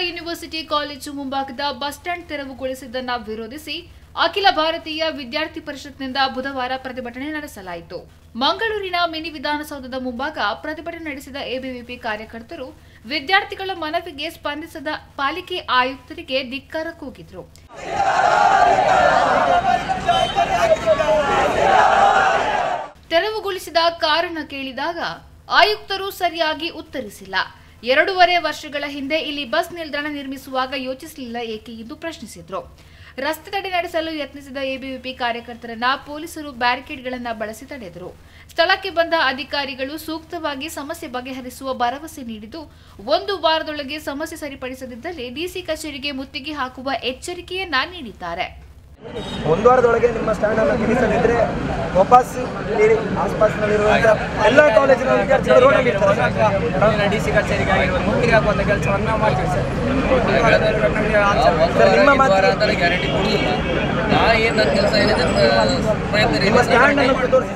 University college ಮುಂಭಾಗದ bus stand ತೆರವುಗೊಳಿಸಿದ್ದನ್ನು ವಿರೋಧಿಸಿ ಅಖಿಲ ಭಾರತೀಯ ವಿದ್ಯಾರ್ಥಿ ಪರಿಷತ್ನಿಂದ ಬುಧವಾರ ಪ್ರತಿಭಟನೆ ನಡೆಸಲಾಯಿತು. ಮಂಗಳೂರಿನ ಮಿನಿ ವಿಧಾನಸೌಧದ ಮುಂಭಾಗ ಪ್ರತಿಭಟನೆ ನಡೆಸಿದ ಎಬಿವಿಪಿ ಕಾರ್ಯಕರ್ತರು ವಿದ್ಯಾರ್ಥಿಗಳ ಮನವಿಗೆ ಸ್ಪಂದಿಸದ ಪಾಲಿಕೆ ಆಯುಕ್ತರಿಗೆ ಧಿಕ್ಕಾರ ಕೂಗಿದ್ರು. ತೆರವುಗೊಳಿಸಿದ ಕಾರಣ ಕೇಳಿದಾಗ ಆಯುಕ್ತರು ಸರಿಯಾಗಿ ಉತ್ತರಿಸಿಲ್ಲ. 2.5 ವರ್ಷಗಳ ಹಿಂದೆ ಇಲ್ಲಿ ಬಸ್ ನಿಲ್ದಾಣ ನಿರ್ಮಿಸುವಾಗ ಯೋಚಿಸಲಿಲ್ಲ ಏಕೆ ಎಂದು ಪ್ರಶ್ನಿಸಿದರು. ರಸ್ತೆ ತಡೆ ನಡೆಸಲು ಯತ್ನಿಸಿದ ಎಬಿವಿಪಿ ಕಾರ್ಯಕರ್ತರನ್ನ ಪೊಲೀಸರು ಬ್ಯಾರಿಕೇಡ್ಗಳನ್ನು ಬಳಸಿ ತಡೆದರು. ಸ್ಥಳಕ್ಕೆ ಬಂದ ಅಧಿಕಾರಿಗಳು ಸೂಕ್ತವಾಗಿ ಸಮಸ್ಯೆ ಬಗೆಹರಿಸುವ ಭರವಸೆ ನೀಡಿದ್ದು 1 ವಾರದೊಳಗೆ ಸಮಸ್ಯೆ ಸರಿಪಡಿಸದಿದ್ದಲ್ಲಿ ಡಿಸಿ ಕಚೇರಿಗೆ ಮುತ್ತಿಗೆ ಹಾಕುವ ಎಚ್ಚರಿಕೆಯನ್ನ ನೀಡಿದ್ದಾರೆ. 1 ವಾರದೊಳಗೆ ನಿಮ್ಮ ಸ್ಟ್ಯಾಂಡ್ ಅನ್ನು ತಿಳಿಸದಿದ್ದರೆ ವಾಪಸ್ ಆಸ್ಪಾಸ್ನಲ್ಲಿರುವಂತಹ ಎಲ್ಲ ಕಾಲೇಜಿನ ವಿದ್ಯಾರ್ಥಿಗಳು ರೋಡಲ್ಲಿ ಇರ್ತಾರೆ. ಡಿಸಿ ಕಚೇರಿಗೆ ಮುತ್ತಿಗೆ ಹಾಕುವಂಥ ಕೆಲಸವನ್ನು ಮಾಡ್ತೀವಿ ಸರ್. ನಿಮ್ಮ ಮಾತಿಗೆ ಗ್ಯಾರಂಟಿ ಕೊಡುವುದಿಲ್ಲ. ನಿಮ್ಮ ಸ್ಟ್ಯಾಂಡ್ ಅನ್ನು ತೋರಿಸಿ.